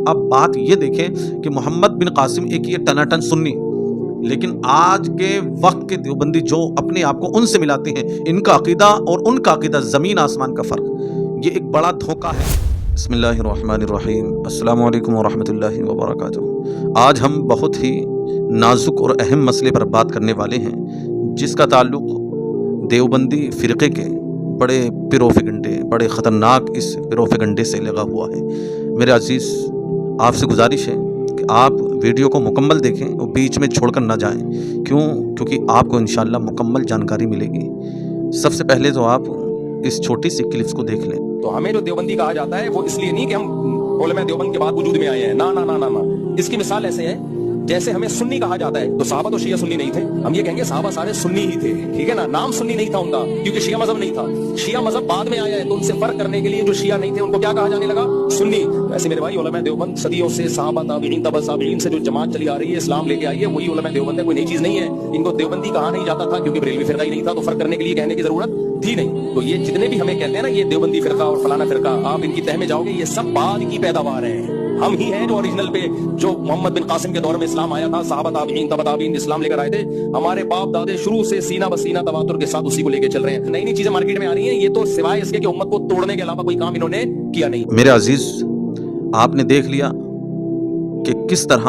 اب بات یہ دیکھیں کہ محمد بن قاسم ایک یہ ٹناٹن سنی، لیکن آج کے وقت کے دیوبندی جو اپنے آپ کو ان سے ملاتے ہیں، ان کا عقیدہ اور ان کا عقیدہ زمین آسمان کا فرق، یہ ایک بڑا دھوکہ ہے۔ بسم اللہ الرحمن الرحیم، السلام علیکم ورحمۃ اللہ وبرکاتہ۔ آج ہم بہت ہی نازک اور اہم مسئلے پر بات کرنے والے ہیں، جس کا تعلق دیوبندی فرقے کے بڑے پیروفیگنڈے، بڑے خطرناک اس پیروفیگنڈے سے لگا ہوا ہے۔ میرے عزیز، آپ سے گزارش ہے کہ آپ ویڈیو کو مکمل دیکھیں اور بیچ میں چھوڑ کر نہ جائیں۔ کیونکہ آپ کو انشاءاللہ مکمل جانکاری ملے گی۔ سب سے پہلے تو آپ اس چھوٹی سی کلپس کو دیکھ لیں۔ تو ہمیں جو دیوبندی کہا جاتا ہے وہ اس لیے نہیں کہ ہم علماء دیوبند کے بعد وجود میں آئے ہیں، نا نا نا نا نا۔ اس کی مثال ایسے ہے جیسے ہمیں سنی کہا جاتا ہے، تو صحابہ تو شیعہ سنی نہیں تھے، ہم یہ کہیں گے صحابہ سارے سنی ہی تھے، ٹھیک ہے نا، نام سنی نہیں تھا ان کا، کیونکہ شیعہ مذہب نہیں تھا، شیعہ مذہب بعد میں آیا ہے، تو ان سے فرق کرنے کے لیے جو شیعہ نہیں تھے ان کو کیا کہا جانے لگا؟ سنی۔ ویسے میرے بھائی، علماء دیوبند صدیوں سے صحابہ تابعین تبع تابعین سے جو جماعت چلی آ رہی ہے، اسلام لے کے آئی ہے، وہی علماء دیوبند ہے، کوئی نئی چیز نہیں ہے۔ ان کو دیوبندی کہا نہیں جاتا تھا کیونکہ بریلوی فرقہ ہی نہیں تھا، تو فرق کرنے کے لیے کہنے کی ضرورت تھی نہیں۔ تو یہ جتنے بھی ہمیں کہتے ہیں نا یہ دیوبندی فرقہ اور فلانا فرقہ، آپ ان کی تہ میں جاؤ گے، یہ سب بعد کی پیداوار ہیں۔ ہم ہی ہیں جو اوریجنل پہ، جو محمد بن قاسم کے دور میں اسلام آیا تھا، صحابہ تابعین تبع تابعین اسلام لے کر آئے تھے، ہمارے باپ دادے شروع سے سینہ بسینہ تواتر کے ساتھ اسی کو لے کے چل رہے ہیں۔ نئی نئی چیزیں مارکیٹ میں آ رہی ہیں، یہ تو سوائے اس کے کہ امت کو توڑنے کے علاوہ کوئی کام انہوں نے کیا نہیں۔ میرے عزیز، آپ نے دیکھ لیا کہ کس طرح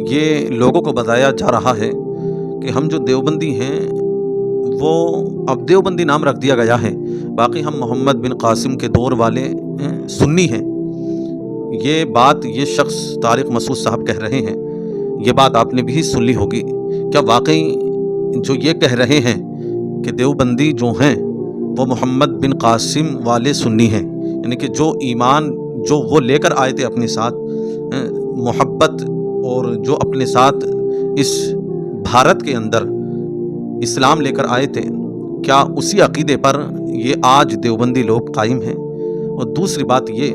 یہ لوگوں کو بتایا جا رہا ہے کہ ہم جو دیوبندی ہیں وہ اب دیوبندی نام رکھ دیا گیا ہے، باقی ہم محمد بن قاسم کے دور والے سنی ہیں۔ یہ بات یہ شخص طارق مسعود صاحب کہہ رہے ہیں، یہ بات آپ نے بھی سن لی ہوگی۔ کیا واقعی جو یہ کہہ رہے ہیں کہ دیوبندی جو ہیں وہ محمد بن قاسم والے سنی ہیں، یعنی کہ جو ایمان جو وہ لے کر آئے تھے اپنے ساتھ، محبت اور جو اپنے ساتھ اس بھارت کے اندر اسلام لے کر آئے تھے، کیا اسی عقیدے پر یہ آج دیوبندی لوگ قائم ہیں؟ اور دوسری بات یہ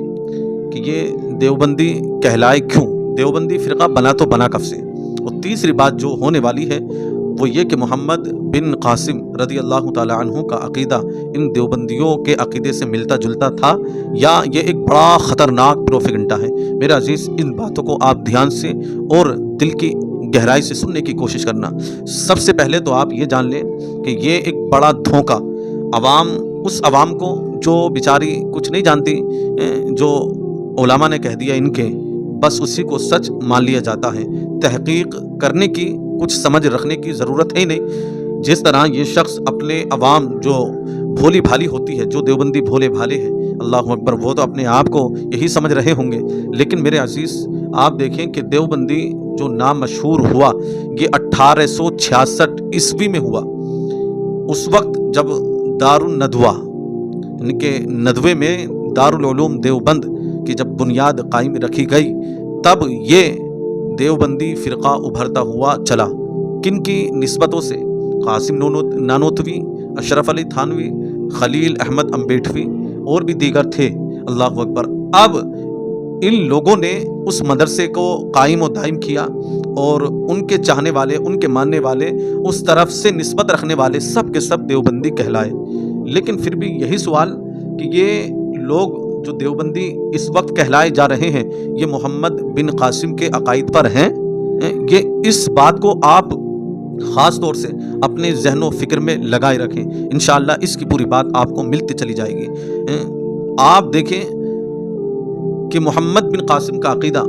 کہ یہ دیوبندی کہلائے کیوں؟ دیوبندی فرقہ بنا تو بنا کب سے؟ اور تیسری بات جو ہونے والی ہے وہ یہ کہ محمد بن قاسم رضی اللہ تعالی عنہ کا عقیدہ ان دیوبندیوں کے عقیدے سے ملتا جلتا تھا یا یہ ایک بڑا خطرناک پروپیگنڈا ہے؟ میرے عزیز، ان باتوں کو آپ دھیان سے اور دل کی گہرائی سے سننے کی کوشش کرنا۔ سب سے پہلے تو آپ یہ جان لیں کہ یہ ایک بڑا دھوکہ اس عوام کو جو بیچاری کچھ نہیں جانتی، جو علماء نے کہہ دیا ان کے، بس اسی کو سچ مان لیا جاتا ہے۔ تحقیق کرنے کی، کچھ سمجھ رکھنے کی ضرورت ہے نہیں۔ جس طرح یہ شخص اپنے عوام جو بھولی بھالی ہوتی ہے، جو دیوبندی بھولے بھالے ہیں، اللہ اکبر، وہ تو اپنے آپ کو یہی سمجھ رہے ہوں گے، لیکن میرے عزیز آپ دیکھیں کہ دیوبندی جو نام مشہور ہوا یہ 1866 عیسوی میں ہوا۔ اس وقت جب دارالندوہ یعنی کہ ندوے میں دارالعلوم دیوبند کی جب بنیاد قائم رکھی گئی، تب یہ دیوبندی فرقہ ابھرتا ہوا چلا۔ کن کی نسبتوں سے؟ قاسم نانوتوی، اشرف علی تھانوی، خلیل احمد امبیٹوی اور بھی دیگر تھے۔ اللہ اکبر۔ اب ان لوگوں نے اس مدرسے کو قائم و دائم کیا اور ان کے چاہنے والے، ان کے ماننے والے، اس طرف سے نسبت رکھنے والے سب کے سب دیوبندی کہلائے۔ لیکن پھر بھی یہی سوال کہ یہ لوگ جو دیوبندی اس وقت کہلائے جا رہے ہیں، یہ محمد بن قاسم کے عقائد پر ہیں؟ یہ اس بات کو آپ خاص طور سے اپنے ذہن و فکر میں لگائے رکھیں، انشاءاللہ اس کی پوری بات آپ کو ملتی چلی جائے گی۔ آپ دیکھیں کہ محمد بن قاسم کا عقیدہ،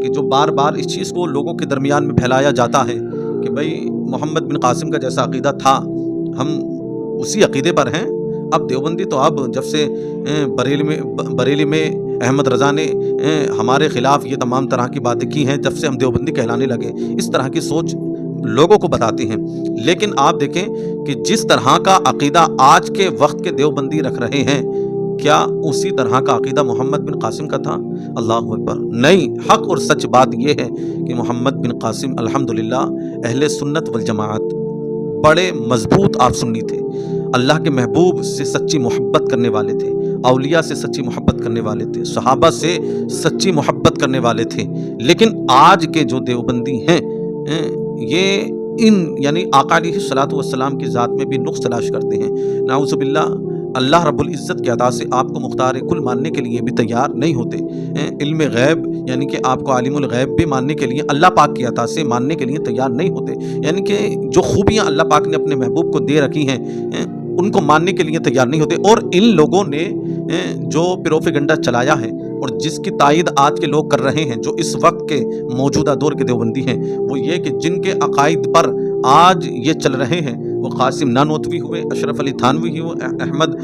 کہ جو بار بار اس چیز کو لوگوں کے درمیان میں پھیلایا جاتا ہے کہ بھئی محمد بن قاسم کا جیسا عقیدہ تھا ہم اسی عقیدے پر ہیں۔ اب دیوبندی تو اب جب سے بریلی میں احمد رضا نے ہمارے خلاف یہ تمام طرح کی باتیں کی ہیں، جب سے ہم دیوبندی کہلانے لگے، اس طرح کی سوچ لوگوں کو بتاتے ہیں۔ لیکن آپ دیکھیں کہ جس طرح کا عقیدہ آج کے وقت کے دیوبندی رکھ رہے ہیں، کیا اسی طرح کا عقیدہ محمد بن قاسم کا تھا؟ اللہ اکبر، نہیں۔ حق اور سچ بات یہ ہے کہ محمد بن قاسم الحمدللہ اہل سنت والجماعت بڑے مضبوط آپ سنی تھے، اللہ کے محبوب سے سچی محبت کرنے والے تھے، اولیاء سے سچی محبت کرنے والے تھے، صحابہ سے سچی محبت کرنے والے تھے۔ لیکن آج کے جو دیوبندی ہیں یہ یعنی آقا علیہ الصلوۃ والسلام کی ذات میں بھی نقص تلاش کرتے ہیں۔ نعوذ باللہ، اللہ رب العزت کی عطا سے آپ کو مختار کل ماننے کے لیے بھی تیار نہیں ہوتے، علم غیب یعنی کہ آپ کو عالم الغیب بھی ماننے کے لیے اللہ پاک کی عطا سے ماننے کے لیے تیار نہیں ہوتے، یعنی کہ جو خوبیاں اللہ پاک نے اپنے محبوب کو دے رکھی ہیں ان کو ماننے کے لیے تیار نہیں ہوتے۔ اور ان لوگوں نے جو پروپیگنڈا چلایا ہے اور جس کی تائید آج کے لوگ کر رہے ہیں، جو اس وقت کے موجودہ دور کے دیوبندی ہیں، وہ یہ کہ جن کے عقائد پر آج یہ چل رہے ہیں، وہ قاسم نانوتوی ہوئے، اشرف علی تھانوی ہوئے، احمد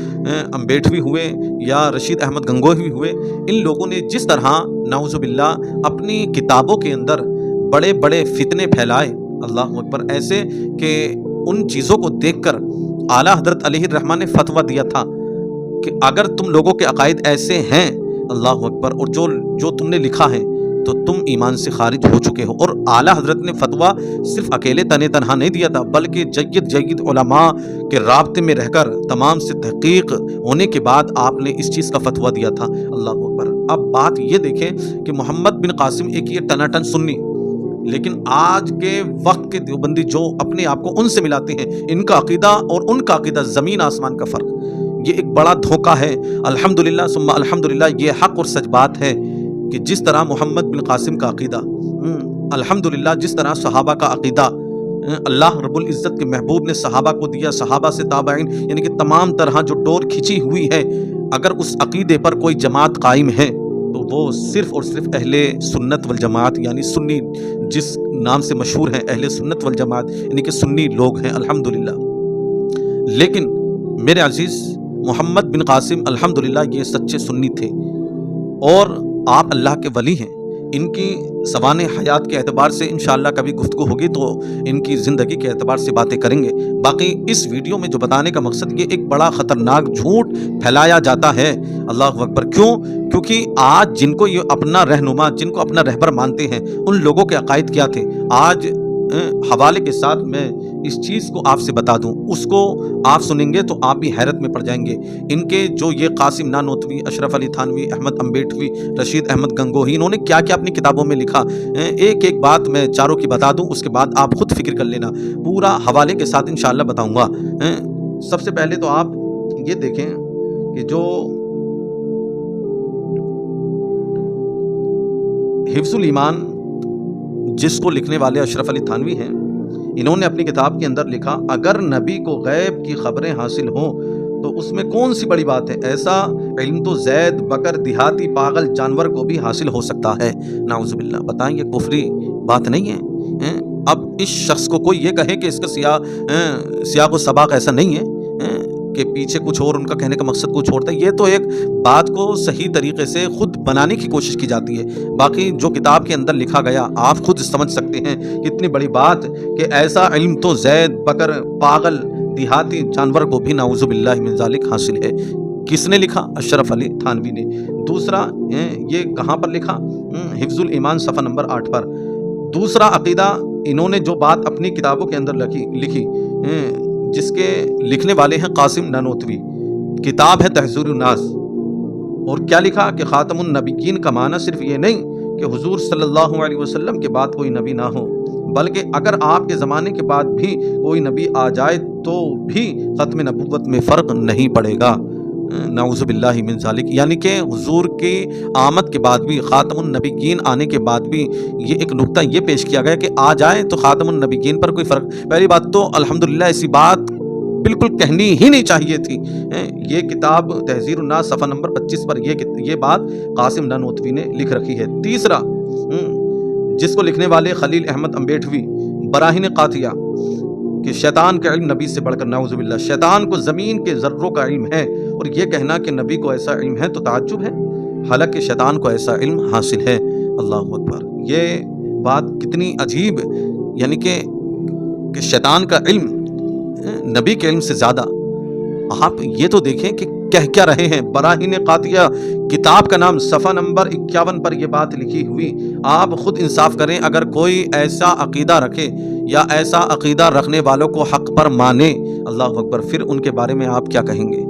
امبیٹوی ہوئے یا رشید احمد گنگوہی ہوئے، ان لوگوں نے جس طرح نعوذ باللہ اپنی کتابوں کے اندر بڑے بڑے فتنے پھیلائے، اللہ اکبر، ایسے کہ ان چیزوں کو دیکھ کر اعلیٰ حضرت علیہ الرحمہ نے فتویٰ دیا تھا کہ اگر تم لوگوں کے عقائد ایسے ہیں، اللہ اکبر، اور جو تم نے لکھا ہے تو تم ایمان سے خارج ہو چکے ہو۔ اور اعلیٰ حضرت نے فتویٰ صرف اکیلے تنہا نہیں دیا تھا، بلکہ جید علماء کے رابطے میں رہ کر تمام سے تحقیق ہونے کے بعد آپ نے اس چیز کا فتویٰ دیا تھا، اللہ اکبر۔ اب بات یہ دیکھیں کہ محمد بن قاسم ایک یہ ٹناٹن سنی، لیکن آج کے وقت کے دیوبندی جو اپنے آپ کو ان سے ملاتے ہیں، ان کا عقیدہ اور ان کا عقیدہ زمین آسمان کا فرق، یہ ایک بڑا دھوکہ ہے۔ الحمدللہ ثم الحمدللہ، یہ حق اور سچ بات ہے کہ جس طرح محمد بن قاسم کا عقیدہ، الحمدللہ جس طرح صحابہ کا عقیدہ اللہ رب العزت کے محبوب نے صحابہ کو دیا، صحابہ سے تابعین یعنی کہ تمام طرح جو ڈور کھینچی ہوئی ہے، اگر اس عقیدے پر کوئی جماعت قائم ہے تو وہ صرف اور صرف اہل سنت والجماعت یعنی سنی جس نام سے مشہور ہیں، اہل سنت والجماعت یعنی کہ سنی لوگ ہیں، الحمدللہ۔ لیکن میرے عزیز، محمد بن قاسم الحمدللہ یہ سچے سنی تھے اور آپ اللہ کے ولی ہیں۔ ان کی سوانح حیات کے اعتبار سے انشاءاللہ کبھی گفتگو ہوگی تو ان کی زندگی کے اعتبار سے باتیں کریں گے۔ باقی اس ویڈیو میں جو بتانے کا مقصد، یہ ایک بڑا خطرناک جھوٹ پھیلایا جاتا ہے، اللہ اکبر۔ کیونکہ آج جن کو یہ اپنا رہنما، جن کو اپنا رہبر مانتے ہیں، ان لوگوں کے عقائد کیا تھے، آج حوالے کے ساتھ میں اس چیز کو آپ سے بتا دوں، اس کو آپ سنیں گے تو آپ بھی حیرت میں پڑ جائیں گے۔ ان کے جو یہ قاسم نانوتوی، اشرف علی تھانوی، احمد امبیٹوی، رشید احمد گنگوہی، انہوں نے کیا کیا اپنی کتابوں میں لکھا، ایک ایک بات میں چاروں کی بتا دوں، اس کے بعد آپ خود فکر کر لینا، پورا حوالے کے ساتھ انشاءاللہ بتاؤں گا۔ سب سے پہلے تو آپ یہ دیکھیں کہ جو حفظ الایمان جس کو لکھنے والے اشرف علی تھانوی ہیں، انہوں نے اپنی کتاب کے اندر لکھا، اگر نبی کو غیب کی خبریں حاصل ہوں تو اس میں کون سی بڑی بات ہے، ایسا علم تو زید، بکر، دیہاتی، پاگل جانور کو بھی حاصل ہو سکتا ہے، نعوذ باللہ۔ بتائیں یہ کفری بات نہیں ہے؟ اب اس شخص کو کوئی یہ کہے کہ اس کا سیاق و سباق ایسا نہیں ہے کہ پیچھے کچھ اور ان کا کہنے کا مقصد کچھ اور تھا، یہ تو ایک بات کو صحیح طریقے سے خود بنانے کی کوشش کی جاتی ہے۔ باقی جو کتاب کے اندر لکھا گیا آپ خود سمجھ سکتے ہیں، کتنی بڑی بات کہ ایسا علم تو زید، بکر، پاگل، دیہاتی جانور کو بھی نعوذ باللہ من ذالک حاصل ہے۔ کس نے لکھا؟ اشرف علی تھانوی نے۔ دوسرا یہ کہاں پر لکھا؟ حفظ الایمان صفحہ نمبر 8 پر۔ دوسرا عقیدہ، انہوں نے جو بات اپنی کتابوں کے اندر لکھی، جس کے لکھنے والے ہیں قاسم نانوتوی، کتاب ہے تحذیر الناس، اور کیا لکھا کہ خاتم النبیین کا معنی صرف یہ نہیں کہ حضور صلی اللہ علیہ وسلم کے بعد کوئی نبی نہ ہو، بلکہ اگر آپ کے زمانے کے بعد بھی کوئی نبی آ جائے تو بھی ختم نبوت میں فرق نہیں پڑے گا، نعوذ باللہ من ذالک۔ یعنی کہ حضور کی آمد کے بعد بھی، خاتم النبیین آنے کے بعد بھی یہ ایک نقطہ یہ پیش کیا گیا کہ آ جائیں تو خاتم النبیین پر کوئی فرق۔ پہلی بات تو الحمدللہ ایسی بات بالکل کہنی ہی نہیں چاہیے تھی۔ یہ کتاب تحذیر الناس صفحہ نمبر 25 پر یہ بات قاسم نانوتوی نے لکھ رکھی ہے۔ تیسرا، جس کو لکھنے والے خلیل احمد امبیٹوی، براہین قاطعہ کہ شیطان کا علم نبی سے بڑھ کر، نعوذ باللہ، شیطان کو زمین کے ذروں کا علم ہے، اور یہ کہنا کہ نبی کو ایسا علم ہے تو تعجب ہے، حالانکہ شیطان کو ایسا علم حاصل ہے، اللہ اکبر۔ یہ بات کتنی عجیب، یعنی کہ شیطان کا علم نبی کے علم سے زیادہ۔ آپ یہ تو دیکھیں کہ کہہ کیا رہے ہیں، براہین قاطعہ کتاب کا نام، صفحہ نمبر 51 پر یہ بات لکھی ہوئی۔ آپ خود انصاف کریں، اگر کوئی ایسا عقیدہ رکھے یا ایسا عقیدہ رکھنے والوں کو حق پر مانے، اللہ اکبر، پھر ان کے بارے میں آپ کیا کہیں گے؟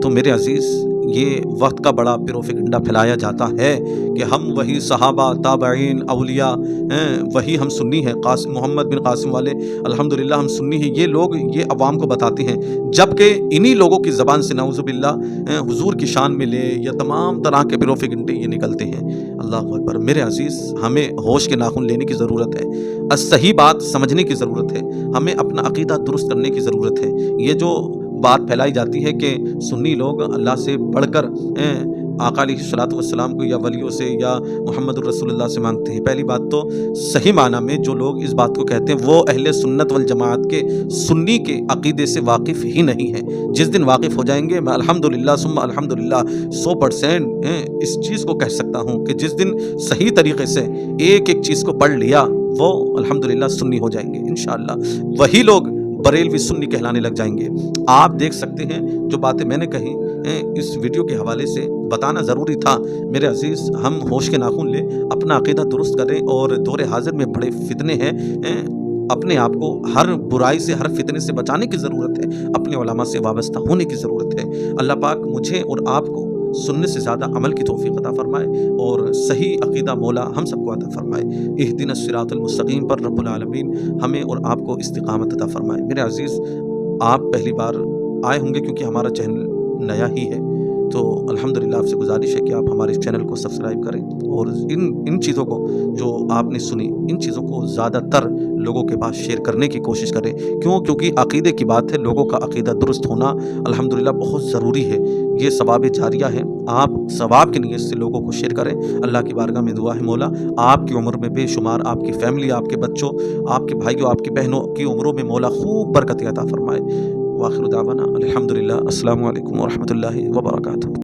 تو میرے عزیز، یہ وقت کا بڑا پروپیگنڈا پھیلایا جاتا ہے کہ ہم وہی صحابہ تابعین اولیاء ہیں، وہی ہم سنی ہیں، محمد بن قاسم والے الحمدللہ ہم سنی ہیں، یہ لوگ یہ عوام کو بتاتے ہیں، جبکہ انہی لوگوں کی زبان سے نعوذ باللہ حضور کی شان میں لے یا تمام طرح کے پروپیگنڈے یہ نکلتے ہیں۔ اللہ اکبر۔ میرے عزیز، ہمیں ہوش کے ناخن لینے کی ضرورت ہے، صحیح بات سمجھنے کی ضرورت ہے، ہمیں اپنا عقیدہ درست کرنے کی ضرورت ہے۔ یہ جو بات پھیلائی جاتی ہے کہ سنی لوگ اللہ سے بڑھ کر آقا علیہ الصلوۃ والسلام کو یا ولیوں سے یا محمد الرسول اللہ سے مانگتے ہیں، پہلی بات تو صحیح معنی میں جو لوگ اس بات کو کہتے ہیں وہ اہل سنت والجماعت کے سنی کے عقیدے سے واقف ہی نہیں ہیں۔ جس دن واقف ہو جائیں گے، میں الحمدللہ ثم الحمدللہ 100% اس چیز کو کہہ سکتا ہوں کہ جس دن صحیح طریقے سے ایک ایک چیز کو پڑھ لیا وہ الحمدللہ سنی ہو جائیں گے انشاءاللہ، وہی لوگ بریلوی سنی کہلانے لگ جائیں گے۔ آپ دیکھ سکتے ہیں جو باتیں میں نے کہی اس ویڈیو کے حوالے سے بتانا ضروری تھا۔ میرے عزیز، ہم ہوش کے ناخن لیں، اپنا عقیدہ درست کریں، اور دور حاضر میں بڑے فتنے ہیں، اپنے آپ کو ہر برائی سے ہر فتنے سے بچانے کی ضرورت ہے، اپنے علماء سے وابستہ ہونے کی ضرورت ہے۔ اللہ پاک مجھے اور آپ کو سننے سے زیادہ عمل کی توفیق عطا فرمائے اور صحیح عقیدہ مولا ہم سب کو عطا فرمائے۔ اہدنا الصراط المستقیم پر رب العالمین ہمیں اور آپ کو استقامت عطا فرمائے۔ میرے عزیز، آپ پہلی بار آئے ہوں گے کیونکہ ہمارا چینل نیا ہی ہے، تو الحمدللہ آپ سے گزارش ہے کہ آپ ہمارے اس چینل کو سبسکرائب کریں اور ان چیزوں کو جو آپ نے سنی، ان چیزوں کو زیادہ تر لوگوں کے پاس شیئر کرنے کی کوشش کریں۔ کیونکہ عقیدے کی بات ہے، لوگوں کا عقیدہ درست ہونا الحمدللہ بہت ضروری ہے، یہ ثواب جاریہ ہے۔ آپ ثواب کی نیت سے لوگوں کو شیئر کریں۔ اللہ کی بارگاہ میں دعا ہے مولا آپ کی عمر میں بے شمار، آپ کی فیملی، آپ کے بچوں، آپ کے بھائیوں، آپ کی بہنوں کی عمروں میں مولا خوب برکت عطا فرمائے۔ وآخر دعوانا الحمدللہ۔ السلام علیکم ورحمۃ اللہ وبرکاتہ۔